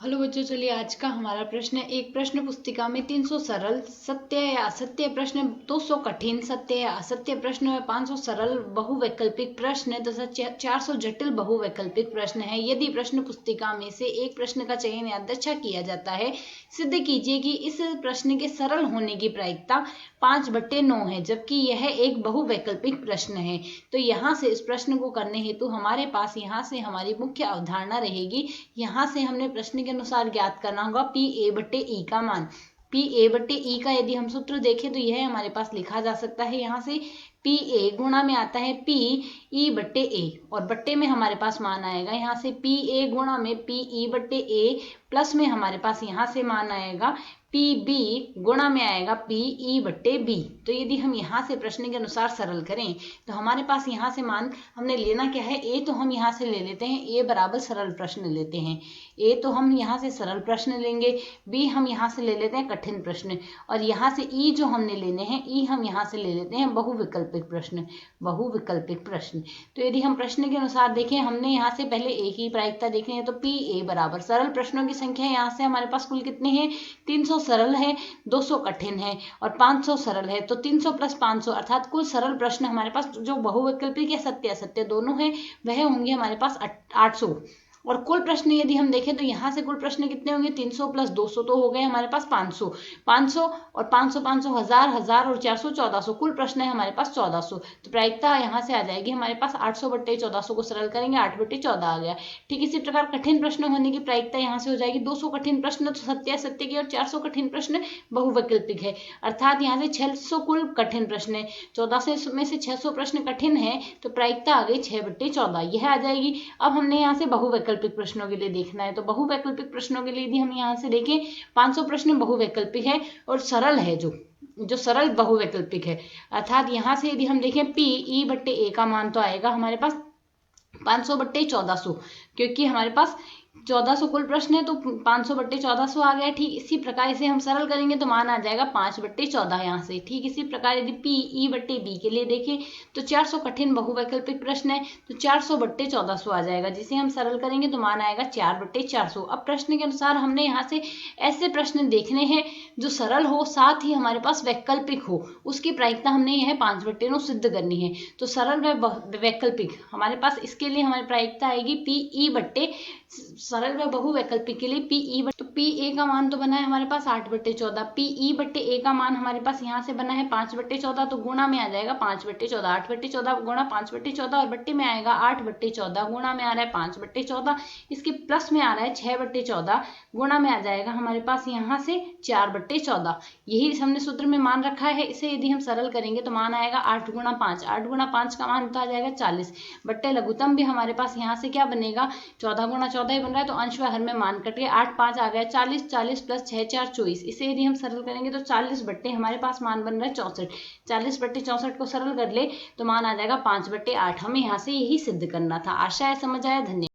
Hello बच्चों, चलिए आज का हमारा प्रश्न है। एक प्रश्न पुस्तिका में 300 सरल सत्य या असत्य प्रश्न, 200 कठिन सत्य या असत्य प्रश्न है, 500 सरल बहुवैकल्पिक प्रश्न तथा 400 जटिल बहुवैकल्पिक प्रश्न है। यदि प्रश्न पुस्तिका में से एक प्रश्न का चयन यादृच्छा किया जाता है, सिद्ध कीजिए कि इस प्रश्न के सरल होने की प्रायिकता 5/9 है, जबकि यह एक बहुवैकल्पिक प्रश्न है। तो यहाँ से इस प्रश्न को करने हेतु हमारे पास यहाँ से हमारी मुख्य अवधारणा रहेगी। यहाँ से हमने प्रश्न के अनुसार ज्ञात करना होगा पी ए बट्टे ई का मान। पी ए बट्टे ई का यदि हम सूत्र देखें तो यह हमारे पास लिखा जा सकता है। यहाँ से पी ए गुणा में आता है पी ई बट्टे ए, और बट्टे में हमारे पास मान आएगा यहाँ से पी ए गुणा में पी ई बट्टे ए, प्लस में हमारे पास यहाँ से मान आएगा पी बी गुणा में आएगा पी ई बट्टे बी। तो यदि हम यहाँ से प्रश्न के अनुसार सरल करें तो हमारे पास यहाँ से मान हमने लेना क्या है, ए तो हम यहाँ से ले लेते हैं, ए बराबर सरल प्रश्न लेते हैं। ए तो हम यहाँ से सरल प्रश्न लेंगे, बी हम यहाँ से ले लेते हैं कठिन प्रश्न, और यहाँ से ई जो हमने लेने हैं, ई हम यहाँ से ले लेते हैं बहुविकल्पिक प्रश्न। बहुविकल्पिक प्रश्न, तो यदि हम प्रश्न के अनुसार देखें, हमने यहाँ से पहले ए की प्रायिकता देखनी है। तो पी ए बराबर सरल प्रश्नों की संख्या यहाँ से हमारे पास कुल कितने हैं, 300 सरल है, 200 कठिन है और 500 सरल है। तो 300 प्लस 500 अर्थात कुल सरल प्रश्न हमारे पास जो बहुवैकल्पिक या सत्य असत्य दोनों है वह होंगे हमारे पास 800। और कुल प्रश्न यदि हम देखें तो यहाँ से कुल प्रश्न कितने होंगे, 300 प्लस 200 तो हो गए हमारे पास 500। 500 और 500 500 1000 और 400 1400, कुल प्रश्न है हमारे पास 1400। तो प्रायिकता यहाँ से आ जाएगी हमारे पास 800/1400 को सरल करेंगे 8/14 आ गया। ठीक इसी प्रकार कठिन प्रश्न होने की प्रायिकता यहाँ से हो जाएगी 200 कठिन प्रश्न तो सत्य सत्य की, और 400 कठिन प्रश्न बहुवैकल्पिक है। अर्थात यहाँ से 600 कुल कठिन प्रश्न है, 1400 में से 600 प्रश्न कठिन है, तो प्रायिकता आ गई 6/14 यह आ जाएगी। अब हमने यहाँ से बहुवैकल्पिक प्रश्नों के लिए देखना है। तो बहुवैकल्पिक प्रश्नों के लिए यदि हम यहाँ से देखें, 500 प्रश्न बहुवैकल्पिक है और सरल है, जो सरल बहुवैकल्पिक है। अर्थात यहाँ से यदि हम देखें पी ई बट्टे ए का मान तो आएगा हमारे पास 500/1400, क्योंकि हमारे पास 1400 कुल प्रश्न है तो 500/1400 आ गया। ठीक इसी प्रकार इसे हम सरल करेंगे तो मान आ जाएगा 5/14 यहाँ से। ठीक इसी प्रकार यदि पी ई बट्टे बी के लिए देखें तो 400 कठिन बहुवैकल्पिक प्रश्न है, तो 400/1400 आ जाएगा, जिसे हम सरल करेंगे तो मान आएगा 4/400। अब प्रश्न के अनुसार हमने यहाँ से ऐसे प्रश्न देखने हैं जो सरल हो साथ ही हमारे पास वैकल्पिक हो, उसकी प्रायिकता हमने यह 5/9 सिद्ध करनी है। तो सरल व वैकल्पिक हमारे पास, इसके लिए हमारी प्रायिकता आएगी पी ई बट्टे सरल व बहुवैकल्पिक के लिए पी ई बट्टे, तो पी ए का मान तो बना है हमारे पास 8/14, पी ई बट्टे ए का मान हमारे पास यहाँ से बना है 5/14, तो गुणा में आ जाएगा 5/14, 8/14 गुणा 5/14 और बट्टे में आएगा 8/14, गुणा में आ रहा है 5/14, इसके प्लस में आ रहा है 6/14, गुणा में आ जाएगा हमारे पास यहाँ से 4/14। यही हमने सूत्र में मान रखा है। इसे यदि हम सरल करेंगे तो मान आएगा 8 गुणा 5, 8 गुणा 5 का मान तो आ जाएगा 40, बट्टे लघुत्तम भी हमारे पास यहाँ से क्या बनेगा, 14 गुणा 14 ही बन रहा है, तो अंश व हर में मान कट गए, 8 5 आ गया 40, 40 प्लस 6 4 24। इसे यदि हम सरल करेंगे तो 40 बट्टे हमारे पास मान बन रहा है 64, 40/64 को सरल कर ले तो मान आ जाएगा 5/8। हमें यहाँ से यही सिद्ध करना था। आशा है समझ आया। धन्यवाद।